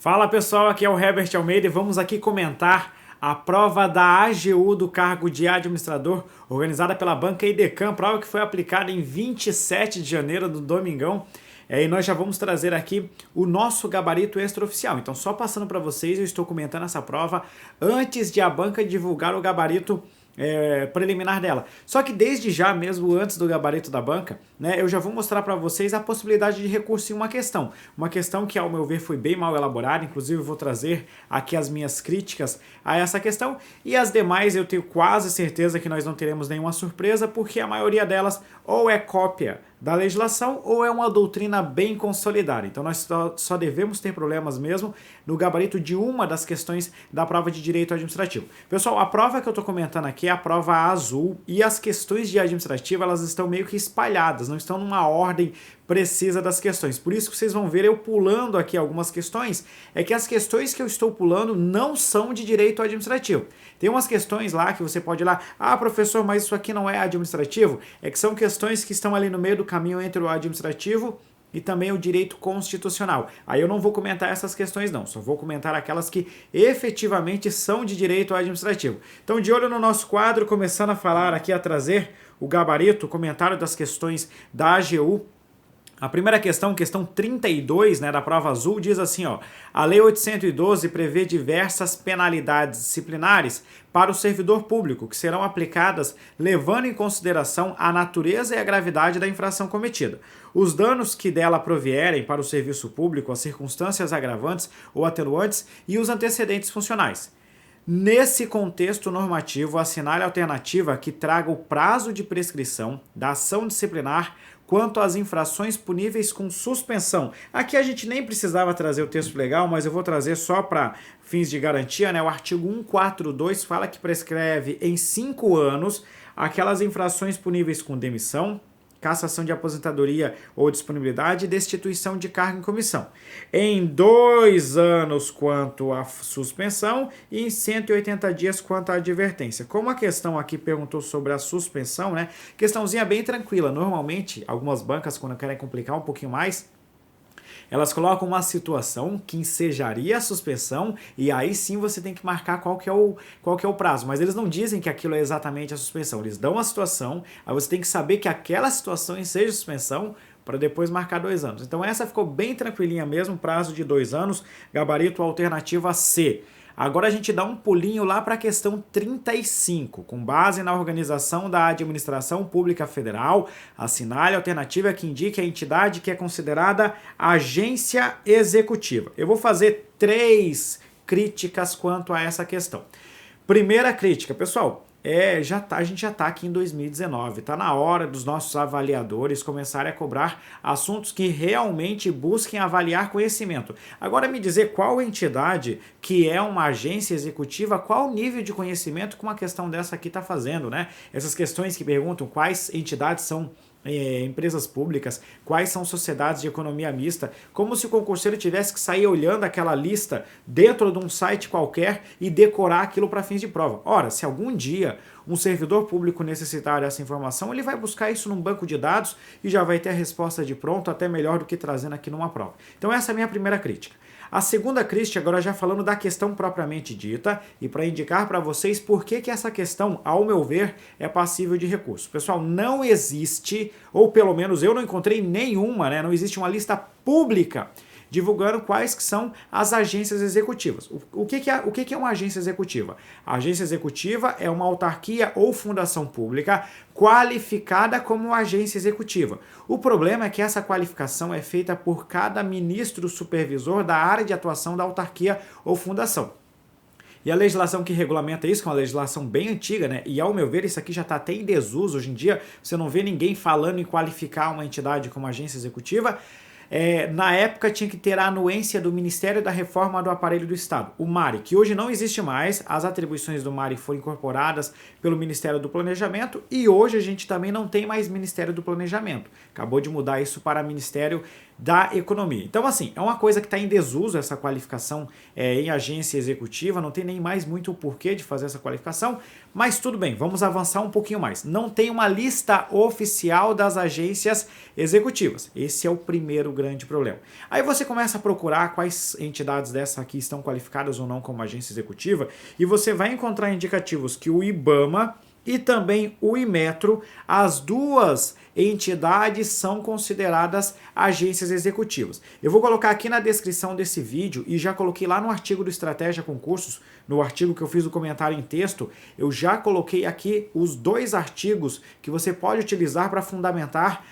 Fala pessoal, aqui é o Herbert Almeida e vamos aqui comentar a prova da AGU do cargo de administrador, organizada pela banca Idecam, prova que foi aplicada em 27 de janeiro, do domingão. E nós já vamos trazer aqui o nosso gabarito extraoficial. Então, só passando para vocês, eu estou comentando essa prova antes de a banca divulgar o gabarito preliminar dela. Só que desde já, mesmo antes do gabarito da banca, né, eu já vou mostrar para vocês a possibilidade de recurso em uma questão que ao meu ver foi bem mal elaborada. Inclusive eu vou trazer aqui as minhas críticas a essa questão, e as demais eu tenho quase certeza que nós não teremos nenhuma surpresa, porque a maioria delas ou é cópia da legislação ou é uma doutrina bem consolidada. Então nós só devemos ter problemas mesmo no gabarito de uma das questões da prova de direito administrativo. Pessoal, a prova que eu estou comentando aqui é a prova azul, e as questões de administrativo elas estão meio que espalhadas, não estão numa ordem precisa das questões. Por isso que vocês vão ver eu pulando aqui algumas questões, é que as questões que eu estou pulando não são de direito administrativo. Tem umas questões lá que você pode ir lá, professor, mas isso aqui não é administrativo? É que são questões que estão ali no meio do caminho entre o administrativo e também o direito constitucional. Aí eu não vou comentar essas questões não, só vou comentar aquelas que efetivamente são de direito administrativo. Então, de olho no nosso quadro, começando a falar aqui, a trazer o gabarito, o comentário das questões da AGU. A primeira questão 32, né, da prova azul, diz assim, ó: a Lei 812 prevê diversas penalidades disciplinares para o servidor público, que serão aplicadas levando em consideração a natureza e a gravidade da infração cometida, os danos que dela provierem para o serviço público, as circunstâncias agravantes ou atenuantes e os antecedentes funcionais. Nesse contexto normativo, assinale a alternativa que traga o prazo de prescrição da ação disciplinar quanto às infrações puníveis com suspensão. Aqui a gente nem precisava trazer o texto legal, mas eu vou trazer só para fins de garantia, né? O artigo 142 fala que prescreve em 5 anos aquelas infrações puníveis com demissão, cassação de aposentadoria ou disponibilidade e destituição de cargo em comissão. Em 2 anos quanto à suspensão e em 180 dias quanto à advertência. Como a questão aqui perguntou sobre a suspensão, né? Questãozinha bem tranquila. Normalmente, algumas bancas, quando querem complicar um pouquinho mais, elas colocam uma situação que ensejaria a suspensão, e aí sim você tem que marcar qual que é o prazo. Mas eles não dizem que aquilo é exatamente a suspensão. Eles dão a situação, aí você tem que saber que aquela situação enseja suspensão para depois marcar 2 anos. Então essa ficou bem tranquilinha mesmo, prazo de 2 anos, gabarito alternativa C. Agora a gente dá um pulinho lá para a questão 35. Com base na organização da administração pública federal, assinale a alternativa que indique a entidade que é considerada agência executiva. Eu vou fazer 3 críticas quanto a essa questão. Primeira crítica, pessoal, a gente já está aqui em 2019, está na hora dos nossos avaliadores começarem a cobrar assuntos que realmente busquem avaliar conhecimento. Agora me dizer qual entidade que é uma agência executiva, qual nível de conhecimento que uma questão dessa aqui está fazendo, né? Essas questões que perguntam quais entidades são empresas públicas, quais são sociedades de economia mista, como se o concurseiro tivesse que sair olhando aquela lista dentro de um site qualquer e decorar aquilo para fins de prova. Ora, se algum dia um servidor público necessitar dessa informação, ele vai buscar isso num banco de dados e já vai ter a resposta de pronto, até melhor do que trazendo aqui numa prova. Então essa é a minha primeira crítica. A segunda crítica, agora já falando da questão propriamente dita, e para indicar para vocês por que essa questão, ao meu ver, é passível de recurso. Pessoal, não existe, ou pelo menos eu não encontrei nenhuma, né? Não existe uma lista pública divulgando quais que são as agências executivas. O que é uma agência executiva? A agência executiva é uma autarquia ou fundação pública qualificada como agência executiva. O problema é que essa qualificação é feita por cada ministro supervisor da área de atuação da autarquia ou fundação. E a legislação que regulamenta isso, que é uma legislação bem antiga, né? E ao meu ver isso aqui já está até em desuso. Hoje em dia você não vê ninguém falando em qualificar uma entidade como agência executiva. Na época tinha que ter a anuência do Ministério da Reforma do Aparelho do Estado, o MARI, que hoje não existe mais. As atribuições do MARI foram incorporadas pelo Ministério do Planejamento e hoje a gente também não tem mais Ministério do Planejamento. Acabou de mudar isso para Ministério da Economia. Então, assim, é uma coisa que está em desuso essa qualificação em agência executiva, não tem nem mais muito o porquê de fazer essa qualificação, mas tudo bem, vamos avançar um pouquinho mais. Não tem uma lista oficial das agências executivas. Esse é o primeiro grande problema. Aí você começa a procurar quais entidades dessa aqui estão qualificadas ou não como agência executiva e você vai encontrar indicativos que o IBAMA e também o Inmetro, as duas entidades são consideradas agências executivas. Eu vou colocar aqui na descrição desse vídeo e já coloquei lá no artigo do Estratégia Concursos, no artigo que eu fiz o comentário em texto, eu já coloquei aqui os 2 artigos que você pode utilizar para fundamentar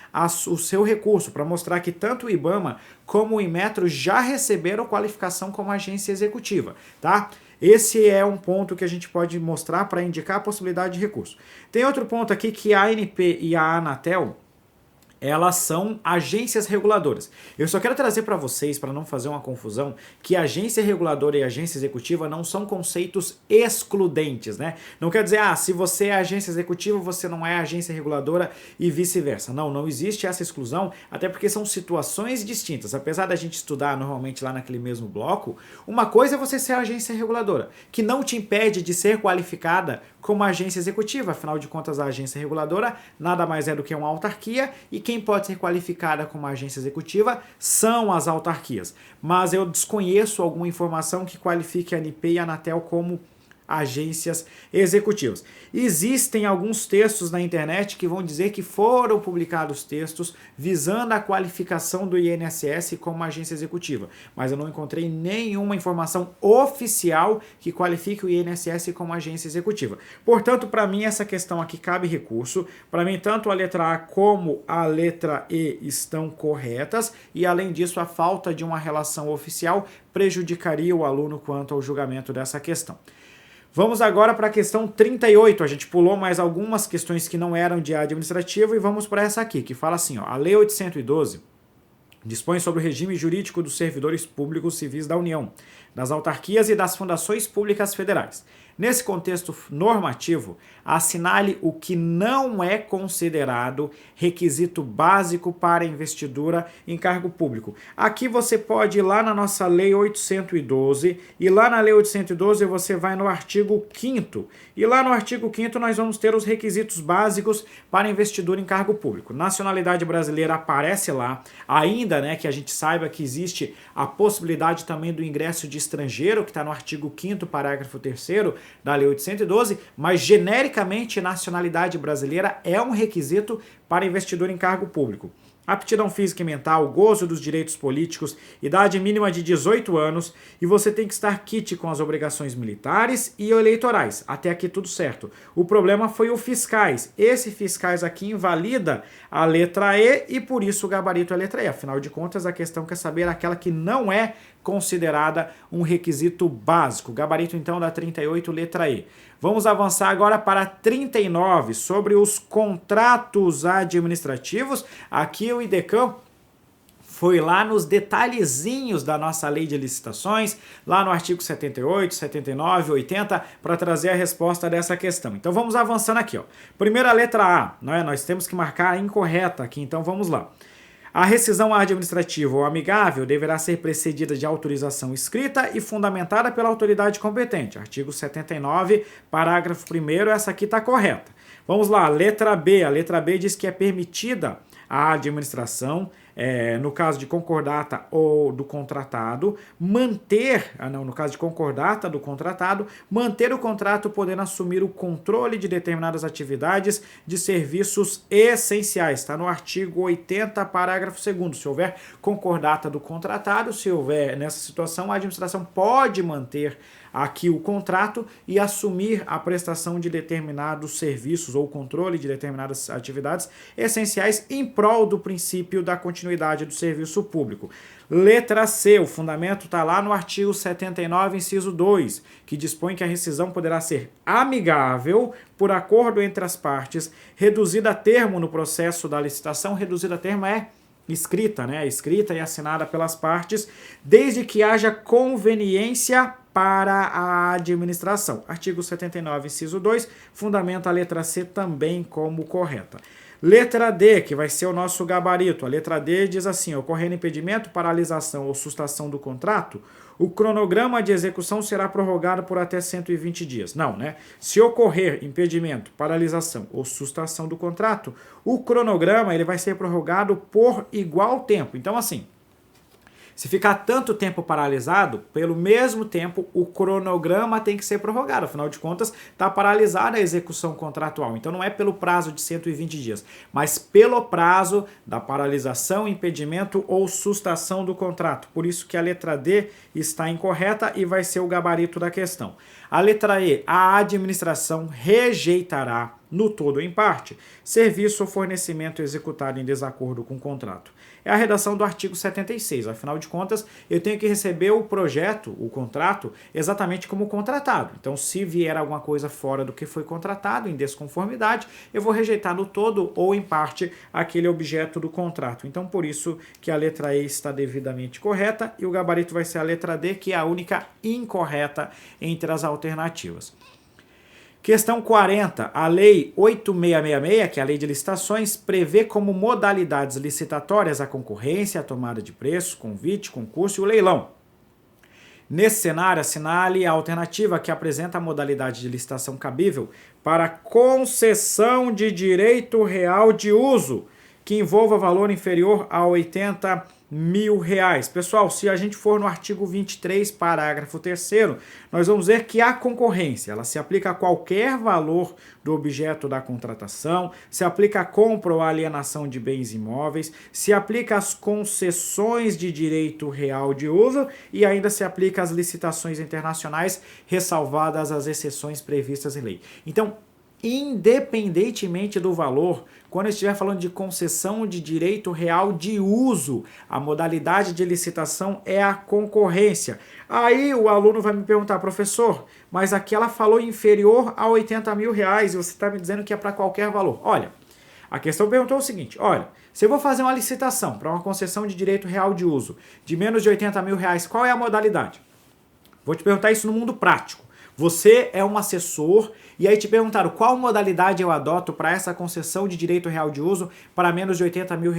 o seu recurso, para mostrar que tanto o IBAMA como o Inmetro já receberam qualificação como agência executiva, tá? Esse é um ponto que a gente pode mostrar para indicar a possibilidade de recurso. Tem outro ponto aqui que a ANP e a Anatel, elas são agências reguladoras. Eu só quero trazer para vocês, para não fazer uma confusão, que agência reguladora e agência executiva não são conceitos excludentes, né? Não quer dizer, se você é agência executiva, você não é agência reguladora e vice-versa. Não, não existe essa exclusão, até porque são situações distintas. Apesar da gente estudar normalmente lá naquele mesmo bloco, uma coisa é você ser agência reguladora, que não te impede de ser qualificada como agência executiva. Afinal de contas, a agência reguladora nada mais é do que uma autarquia e quem pode ser qualificada como agência executiva são as autarquias. Mas eu desconheço alguma informação que qualifique a ANP e a Anatel como agências executivas. Existem alguns textos na internet que vão dizer que foram publicados textos visando a qualificação do INSS como agência executiva, mas eu não encontrei nenhuma informação oficial que qualifique o INSS como agência executiva. Portanto, para mim essa questão aqui cabe recurso. Para mim, tanto a letra A como a letra E estão corretas e, além disso, a falta de uma relação oficial prejudicaria o aluno quanto ao julgamento dessa questão. Vamos agora para a questão 38, a gente pulou mais algumas questões que não eram de administrativo e vamos para essa aqui, que fala assim, a Lei 812 dispõe sobre o regime jurídico dos servidores públicos civis da União, das autarquias e das fundações públicas federais. Nesse contexto normativo, assinale o que não é considerado requisito básico para investidura em cargo público. Aqui você pode ir lá na nossa Lei 812 e lá na Lei 812 você vai no artigo 5º e lá no artigo 5º nós vamos ter os requisitos básicos para investidura em cargo público. Nacionalidade brasileira aparece lá, ainda que a gente saiba que existe a possibilidade também do ingresso de estrangeiro, que está no artigo 5º, parágrafo 3º da Lei 812, mas genericamente nacionalidade brasileira é um requisito para investidor em cargo público. Aptidão física e mental, gozo dos direitos políticos, idade mínima de 18 anos e você tem que estar quite com as obrigações militares e eleitorais. Até aqui tudo certo. O problema foi o fiscais. Esse fiscais aqui invalida a letra E e por isso o gabarito é a letra E. Afinal de contas, a questão quer saber aquela que não é considerada um requisito básico. Gabarito então da 38, letra E. Vamos avançar agora para 39, sobre os contratos administrativos. Aqui o IDECAM foi lá nos detalhezinhos da nossa lei de licitações, lá no artigo 78, 79, 80, para trazer a resposta dessa questão. Então vamos avançando aqui. Primeira letra A, nós temos que marcar a incorreta aqui, então vamos lá. A rescisão administrativa ou amigável deverá ser precedida de autorização escrita e fundamentada pela autoridade competente. Artigo 79, parágrafo 1º, essa aqui está correta. Vamos lá, letra B. A letra B diz que é permitida a administração, no caso de concordata ou do contratado, no caso de concordata do contratado, manter o contrato podendo assumir o controle de determinadas atividades de serviços essenciais. Está no artigo 80, parágrafo 2º. Se houver concordata do contratado, se houver nessa situação, a administração pode manter aqui o contrato e assumir a prestação de determinados serviços ou controle de determinadas atividades essenciais em prol do princípio da continuidade do serviço público. Letra C, o fundamento está lá no artigo 79, inciso 2, que dispõe que a rescisão poderá ser amigável por acordo entre as partes, reduzida a termo no processo da licitação. Reduzida a termo é escrita, escrita e assinada pelas partes, desde que haja conveniência para a administração. Artigo 79, inciso 2, fundamenta a letra C também como correta. Letra D, que vai ser o nosso gabarito. A letra D diz assim: ocorrendo impedimento, paralisação ou sustação do contrato, o cronograma de execução será prorrogado por até 120 dias. Não, né? Se ocorrer impedimento, paralisação ou sustração do contrato, o cronograma ele vai ser prorrogado por igual tempo. Então, assim, se ficar tanto tempo paralisado, pelo mesmo tempo o cronograma tem que ser prorrogado. Afinal de contas, está paralisada a execução contratual. Então não é pelo prazo de 120 dias, mas pelo prazo da paralisação, impedimento ou sustração do contrato. Por isso que a letra D está incorreta e vai ser o gabarito da questão. A letra E, a administração rejeitará, no todo ou em parte, serviço ou fornecimento executado em desacordo com o contrato. É a redação do artigo 76. Afinal de contas, eu tenho que receber o projeto, o contrato, exatamente como contratado. Então, se vier alguma coisa fora do que foi contratado, em desconformidade, eu vou rejeitar no todo ou em parte aquele objeto do contrato. Então, por isso que a letra E está devidamente correta e o gabarito vai ser a letra D, que é a única incorreta entre as alternativas. Questão 40. A Lei 8666, que é a Lei de Licitações, prevê como modalidades licitatórias a concorrência, a tomada de preço, convite, concurso e o leilão. Nesse cenário, assinale a alternativa que apresenta a modalidade de licitação cabível para concessão de direito real de uso, que envolva valor inferior a R$80 mil. Pessoal, se a gente for no artigo 23, parágrafo 3º, nós vamos ver que a concorrência, ela se aplica a qualquer valor do objeto da contratação, se aplica a compra ou alienação de bens imóveis, se aplica às concessões de direito real de uso e ainda se aplica às licitações internacionais, ressalvadas as exceções previstas em lei. Então, independentemente do valor, quando estiver falando de concessão de direito real de uso, a modalidade de licitação é a concorrência. Aí o aluno vai me perguntar, professor, mas aqui ela falou inferior a R$80 mil e você está me dizendo que é para qualquer valor. Olha, a questão perguntou o seguinte, olha, se eu vou fazer uma licitação para uma concessão de direito real de uso de menos de R$80 mil, qual é a modalidade? Vou te perguntar isso no mundo prático. Você é um assessor e aí te perguntaram qual modalidade eu adoto para essa concessão de direito real de uso para menos de R$80 mil.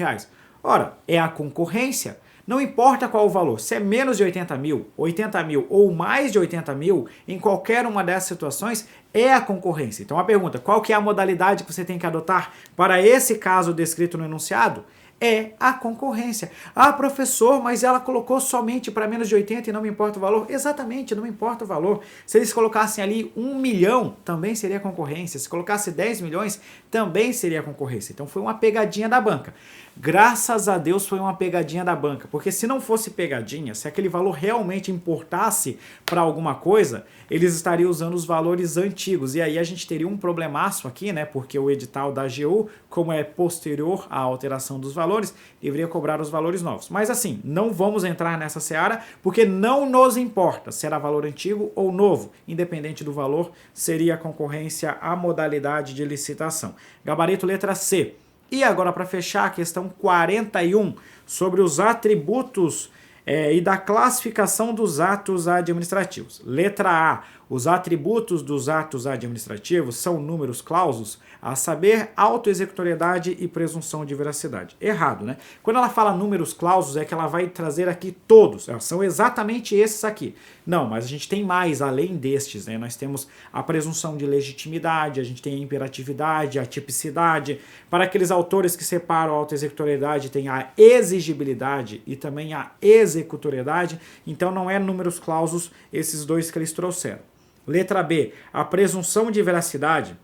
Ora, é a concorrência. Não importa qual o valor, se é menos de 80 mil, 80 mil ou mais de 80 mil, em qualquer uma dessas situações, é a concorrência. Então a pergunta, qual que é a modalidade que você tem que adotar para esse caso descrito no enunciado? É a concorrência. Ah, professor, mas ela colocou somente para menos de 80 e não me importa o valor? Exatamente, não me importa o valor. Se eles colocassem ali 1 milhão, também seria concorrência. Se colocasse 10 milhões, também seria concorrência. Então foi uma pegadinha da banca. Graças a Deus foi uma pegadinha da banca, porque se não fosse pegadinha, se aquele valor realmente importasse para alguma coisa, eles estariam usando os valores antigos. E aí a gente teria um problemaço aqui, né? Porque o edital da AGU, como é posterior à alteração dos valores, deveria cobrar os valores novos. Mas assim, não vamos entrar nessa seara, porque não nos importa se era valor antigo ou novo. Independente do valor, seria a concorrência a modalidade de licitação. Gabarito letra C. E agora, para fechar, a questão 41, sobre os atributos e da classificação dos atos administrativos. Letra A. Os atributos dos atos administrativos são números clausos, a saber, autoexecutoriedade e presunção de veracidade. Errado, né? Quando ela fala números clausos, é que ela vai trazer aqui todos. São exatamente esses aqui. Não, mas a gente tem mais além destes, né? Nós temos a presunção de legitimidade, a gente tem a imperatividade, a tipicidade. Para aqueles autores que separam a autoexecutoriedade, tem a exigibilidade e também a executoriedade. Então não é números clausos esses dois que eles trouxeram. Letra B. A presunção de veracidade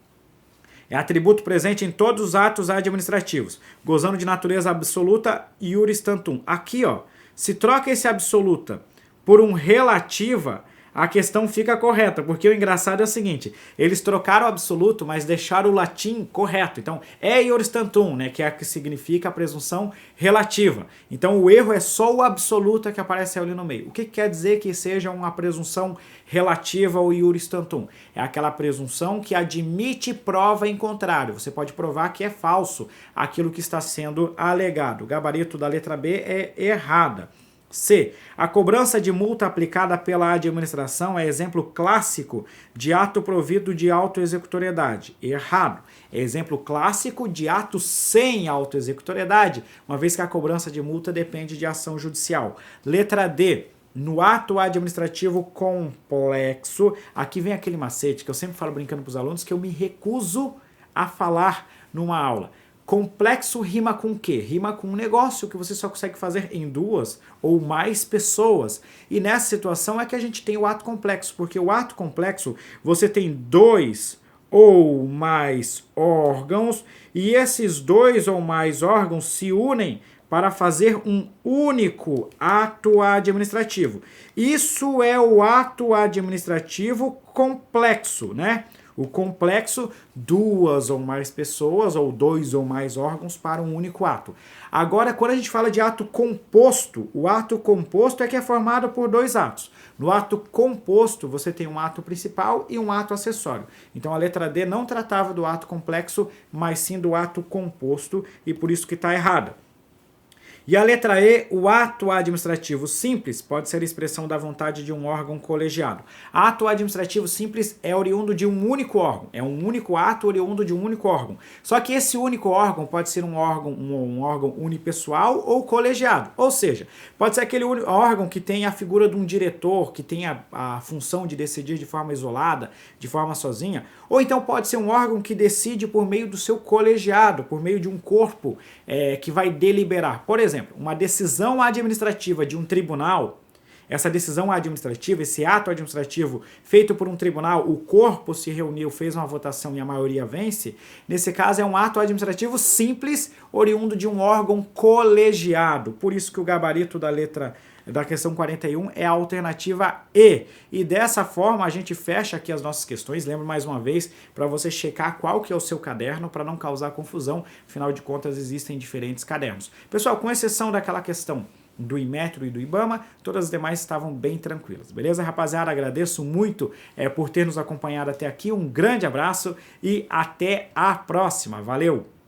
é atributo presente em todos os atos administrativos, gozando de natureza absoluta iuris tantum. Aqui, ó, se troca esse absoluta por um relativa, a questão fica correta, porque o engraçado é o seguinte, eles trocaram o absoluto, mas deixaram o latim correto. Então, é iuris tantum, né, que é a que significa a presunção relativa. Então, o erro é só o absoluta que aparece ali no meio. O que quer dizer que seja uma presunção relativa ao iuris tantum? É aquela presunção que admite prova em contrário. Você pode provar que é falso aquilo que está sendo alegado. O gabarito da letra B é errada. C. A cobrança de multa aplicada pela administração é exemplo clássico de ato provido de autoexecutoriedade. Errado. É exemplo clássico de ato sem autoexecutoriedade, uma vez que a cobrança de multa depende de ação judicial. Letra D. no ato administrativo complexo, aqui vem aquele macete que eu sempre falo brincando para os alunos que eu me recuso a falar numa aula. Complexo rima com o quê? Rima com um negócio que você só consegue fazer em 2 ou mais pessoas. E nessa situação é que a gente tem o ato complexo, porque o ato complexo você tem 2 ou mais órgãos e esses 2 ou mais órgãos se unem para fazer um único ato administrativo. Isso é o ato administrativo complexo, né? O complexo, 2 ou mais pessoas ou 2 ou mais órgãos para um único ato. Agora, quando a gente fala de ato composto, o ato composto é que é formado por 2 atos. No ato composto, você tem um ato principal e um ato acessório. Então, a letra D não tratava do ato complexo, mas sim do ato composto, e por isso que está errada. E a letra E, o ato administrativo simples pode ser expressão da vontade de um órgão colegiado. Ato administrativo simples é oriundo de um único órgão, é um único ato oriundo de um único órgão. Só que esse único órgão pode ser um órgão unipessoal ou colegiado. Ou seja, pode ser aquele órgão que tem a figura de um diretor, que tem a função de decidir de forma isolada, de forma sozinha. Ou então pode ser um órgão que decide por meio do seu colegiado, por meio de um corpo que vai deliberar. Por exemplo, uma decisão administrativa de um tribunal, essa decisão administrativa, esse ato administrativo feito por um tribunal, o corpo se reuniu, fez uma votação e a maioria vence, nesse caso é um ato administrativo simples, oriundo de um órgão colegiado. Por isso que o gabarito da questão 41 é a alternativa E. E dessa forma a gente fecha aqui as nossas questões. Lembro mais uma vez para você checar qual que é o seu caderno para não causar confusão. Afinal de contas existem diferentes cadernos. Pessoal, com exceção daquela questão do Inmetro e do IBAMA, todas as demais estavam bem tranquilas. Beleza, rapaziada? Agradeço muito por ter nos acompanhado até aqui. Um grande abraço e até a próxima. Valeu!